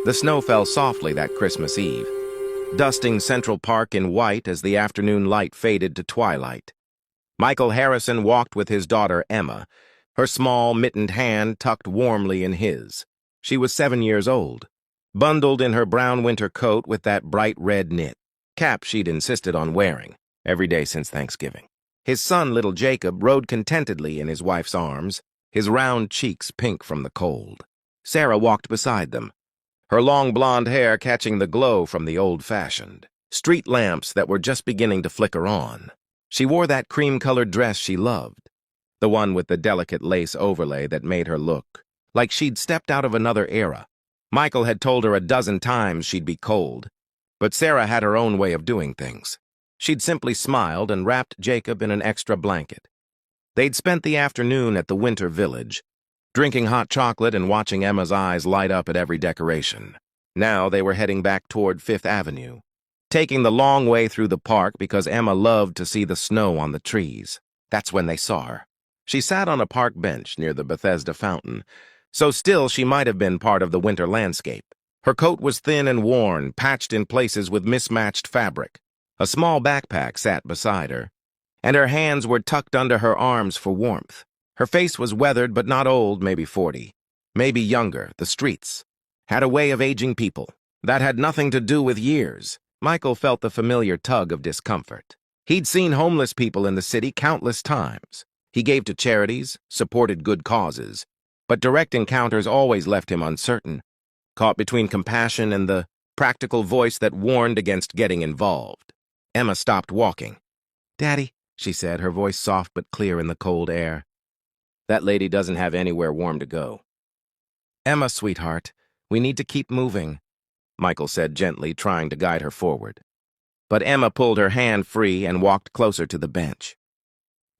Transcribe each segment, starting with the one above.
The snow fell softly that Christmas Eve, dusting Central Park in white as the afternoon light faded to twilight. Michael Harrison walked with his daughter Emma, her small, mittened hand tucked warmly in his. She was 7 years old, bundled in her brown winter coat with that bright red knit cap she'd insisted on wearing every day since Thanksgiving. His son, little Jacob, rode contentedly in his wife's arms, his round cheeks pink from the cold. Sarah walked beside them, her long blonde hair catching the glow from the old-fashioned street lamps that were just beginning to flicker on. She wore that cream-colored dress she loved, the one with the delicate lace overlay that made her look like she'd stepped out of another era. Michael had told her a dozen times she'd be cold, but Sarah had her own way of doing things. She'd simply smiled and wrapped Jacob in an extra blanket. They'd spent the afternoon at the winter village, drinking hot chocolate and watching Emma's eyes light up at every decoration. Now they were heading back toward Fifth Avenue, taking the long way through the park because Emma loved to see the snow on the trees. That's when they saw her. She sat on a park bench near the Bethesda fountain, so still she might have been part of the winter landscape. Her coat was thin and worn, patched in places with mismatched fabric. A small backpack sat beside her, and her hands were tucked under her arms for warmth. Her face was weathered but not old, maybe 40. Maybe younger. The streets had a way of aging people. That had nothing to do with years. Michael felt the familiar tug of discomfort. He'd seen homeless people in the city countless times. He gave to charities, supported good causes, but direct encounters always left him uncertain, caught between compassion and the practical voice that warned against getting involved. Emma stopped walking. "Daddy," she said, her voice soft but clear in the cold air. "That lady doesn't have anywhere warm to go." "Emma, sweetheart, we need to keep moving," Michael said gently, trying to guide her forward. But Emma pulled her hand free and walked closer to the bench.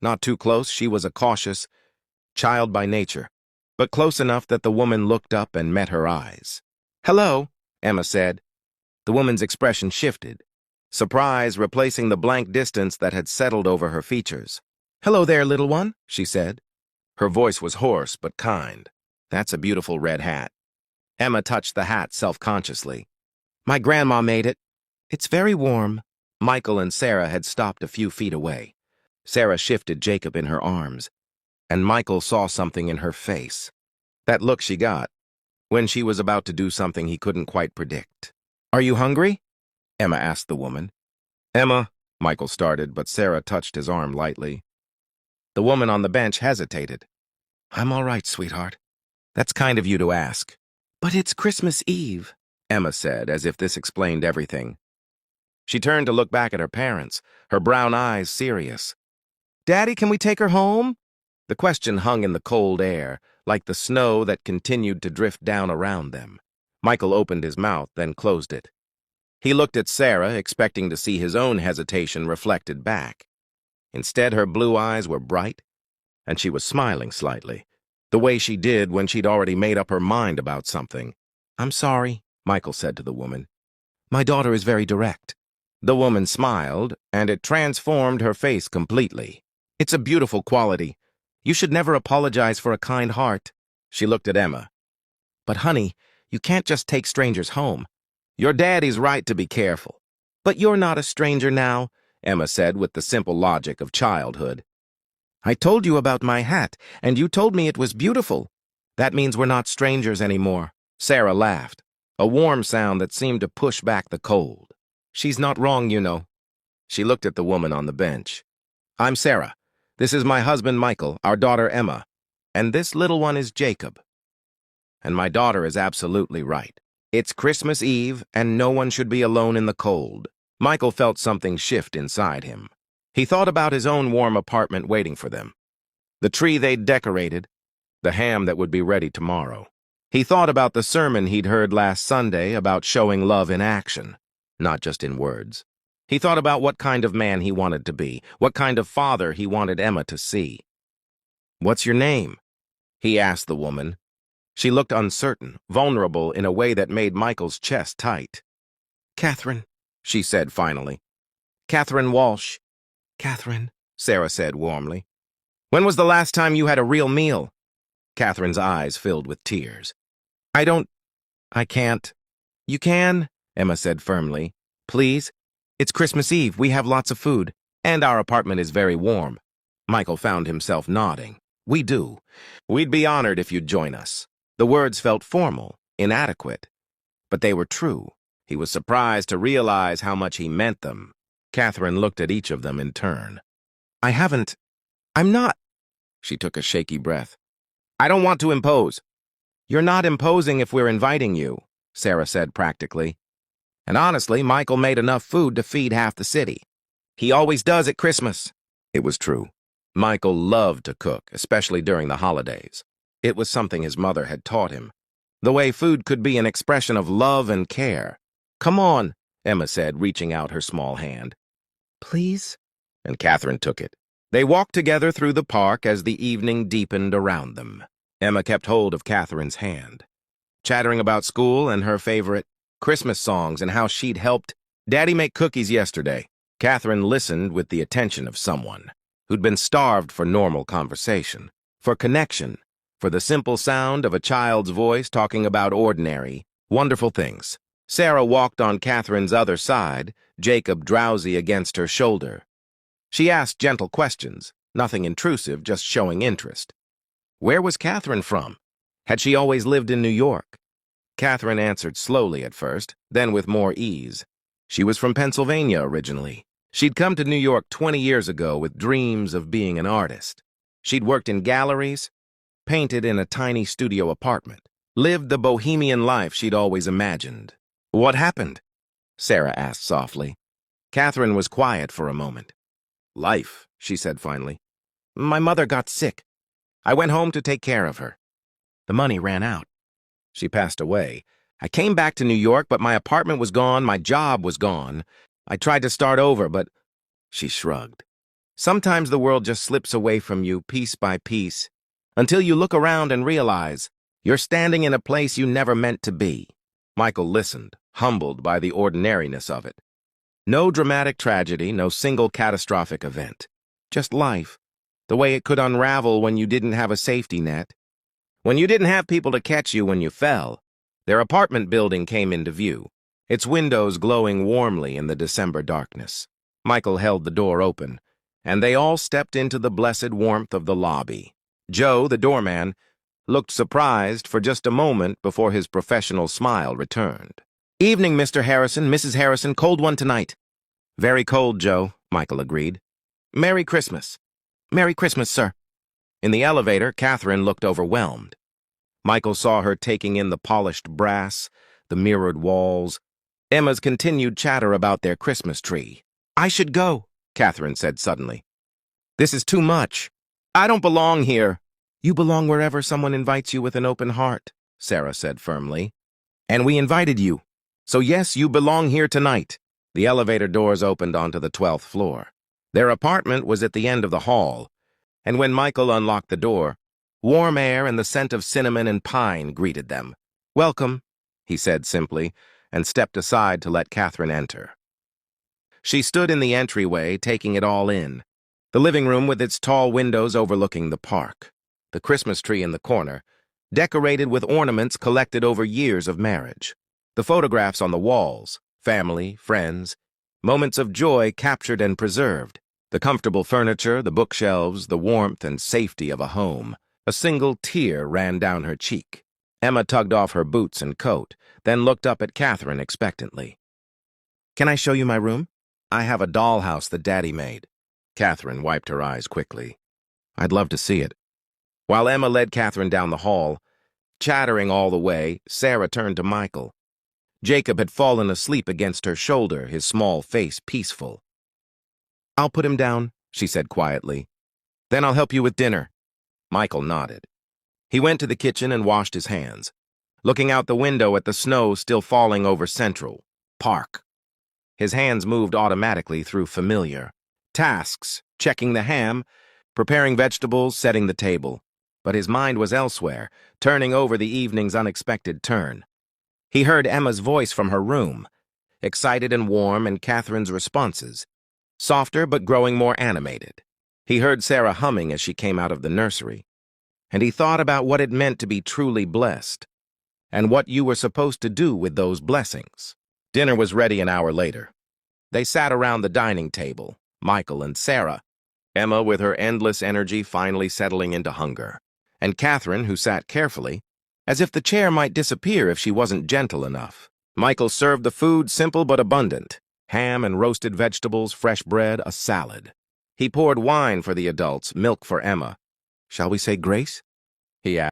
Not too close, she was a cautious child by nature, but close enough that the woman looked up and met her eyes. "Hello," Emma said. The woman's expression shifted, surprise replacing the blank distance that had settled over her features. "Hello there, little one," she said. Her voice was hoarse but kind. "That's a beautiful red hat." Emma touched the hat self-consciously. "My grandma made it. It's very warm." Michael and Sarah had stopped a few feet away. Sarah shifted Jacob in her arms, and Michael saw something in her face. That look she got when she was about to do something he couldn't quite predict. "Are you hungry?" Emma asked the woman. "Emma," Michael started, but Sarah touched his arm lightly. The woman on the bench hesitated. "I'm all right, sweetheart. That's kind of you to ask." "But it's Christmas Eve," Emma said, as if this explained everything. She turned to look back at her parents, her brown eyes serious. "Daddy, can we take her home?" The question hung in the cold air, like the snow that continued to drift down around them. Michael opened his mouth, then closed it. He looked at Sarah, expecting to see his own hesitation reflected back. Instead, her blue eyes were bright, and she was smiling slightly, the way she did when she'd already made up her mind about something. "I'm sorry," Michael said to the woman. "My daughter is very direct." The woman smiled, and it transformed her face completely. "It's a beautiful quality. You should never apologize for a kind heart." She looked at Emma. "But honey, you can't just take strangers home. Your daddy's right to be careful." "But you're not a stranger now," Emma said with the simple logic of childhood. "I told you about my hat, and you told me it was beautiful. That means we're not strangers anymore." Sarah laughed, a warm sound that seemed to push back the cold. "She's not wrong, you know." She looked at the woman on the bench. "I'm Sarah. This is my husband, Michael, our daughter, Emma, and this little one is Jacob. And my daughter is absolutely right. It's Christmas Eve, and no one should be alone in the cold." Michael felt something shift inside him. He thought about his own warm apartment waiting for them, the tree they'd decorated, the ham that would be ready tomorrow. He thought about the sermon he'd heard last Sunday about showing love in action, not just in words. He thought about what kind of man he wanted to be, what kind of father he wanted Emma to see. "What's your name?" he asked the woman. She looked uncertain, vulnerable in a way that made Michael's chest tight. "Catherine," she said finally. "Catherine Walsh." "Catherine," Sarah said warmly. "When was the last time you had a real meal?" Catherine's eyes filled with tears. I can't." You can, Emma said firmly. Please? It's Christmas Eve. We have lots of food. And our apartment is very warm. Michael found himself nodding. We do. We'd be honored if you'd join us. The words felt formal, inadequate. But they were true. He was surprised to realize how much he meant them. Catherine looked at each of them in turn. I'm not. She took a shaky breath. I don't want to impose. You're not imposing if we're inviting you, Sarah said practically. And honestly, Michael made enough food to feed half the city. He always does at Christmas. It was true. Michael loved to cook, especially during the holidays. It was something his mother had taught him. The way food could be an expression of love and care. Come on, Emma said, reaching out her small hand. Please? And Catherine took it. They walked together through the park as the evening deepened around them. Emma kept hold of Catherine's hand, chattering about school and her favorite Christmas songs and how she'd helped Daddy make cookies yesterday. Catherine listened with the attention of someone who'd been starved for normal conversation, for connection, for the simple sound of a child's voice talking about ordinary, wonderful things. Sarah walked on Catherine's other side, Jacob drowsy against her shoulder. She asked gentle questions, nothing intrusive, just showing interest. Where was Catherine from? Had she always lived in New York? Catherine answered slowly at first, then with more ease. She was from Pennsylvania originally. She'd come to New York 20 years ago with dreams of being an artist. She'd worked in galleries, painted in a tiny studio apartment, lived the bohemian life she'd always imagined. What happened? Sarah asked softly. Catherine was quiet for a moment. Life, she said finally. My mother got sick. I went home to take care of her. The money ran out. She passed away. I came back to New York, but my apartment was gone, my job was gone. I tried to start over, but... She shrugged. Sometimes the world just slips away from you piece by piece, until you look around and realize you're standing in a place you never meant to be. Michael listened, humbled by the ordinariness of it. No dramatic tragedy, no single catastrophic event. Just life, the way it could unravel when you didn't have a safety net. When you didn't have people to catch you when you fell. Their apartment building came into view, its windows glowing warmly in the December darkness. Michael held the door open, and they all stepped into the blessed warmth of the lobby. Joe, the doorman, looked surprised for just a moment before his professional smile returned. Evening, Mr. Harrison, Mrs. Harrison, cold one tonight. Very cold, Joe, Michael agreed. Merry Christmas. Merry Christmas, sir. In the elevator, Catherine looked overwhelmed. Michael saw her taking in the polished brass, the mirrored walls, Emma's continued chatter about their Christmas tree. I should go, Catherine said suddenly. This is too much. I don't belong here. You belong wherever someone invites you with an open heart, Sarah said firmly. And we invited you. So yes, you belong here tonight. The elevator doors opened onto the 12th floor. Their apartment was at the end of the hall, and when Michael unlocked the door, warm air and the scent of cinnamon and pine greeted them. Welcome, he said simply, and stepped aside to let Catherine enter. She stood in the entryway, taking it all in. The living room with its tall windows overlooking the park. The Christmas tree in the corner, decorated with ornaments collected over years of marriage. The photographs on the walls, family, friends, moments of joy captured and preserved. The comfortable furniture, the bookshelves, the warmth and safety of a home. A single tear ran down her cheek. Emma tugged off her boots and coat, then looked up at Catherine expectantly. Can I show you my room? I have a dollhouse that Daddy made. Catherine wiped her eyes quickly. I'd love to see it. While Emma led Catherine down the hall, chattering all the way, Sarah turned to Michael. Jacob had fallen asleep against her shoulder, his small face peaceful. I'll put him down, she said quietly. Then I'll help you with dinner. Michael nodded. He went to the kitchen and washed his hands, looking out the window at the snow still falling over Central Park. His hands moved automatically through familiar tasks, checking the ham, preparing vegetables, setting the table. But his mind was elsewhere, turning over the evening's unexpected turn. He heard Emma's voice from her room, excited and warm, and Catherine's responses, softer but growing more animated. He heard Sarah humming as she came out of the nursery, and he thought about what it meant to be truly blessed. and what you were supposed to do with those blessings. Dinner was ready an hour later. They sat around the dining table, Michael and Sarah, Emma with her endless energy finally settling into hunger, and Catherine, who sat carefully, as if the chair might disappear if she wasn't gentle enough. Michael served the food simple but abundant: ham and roasted vegetables, fresh bread, a salad. He poured wine for the adults, milk for Emma. "Shall we say grace?" he asked.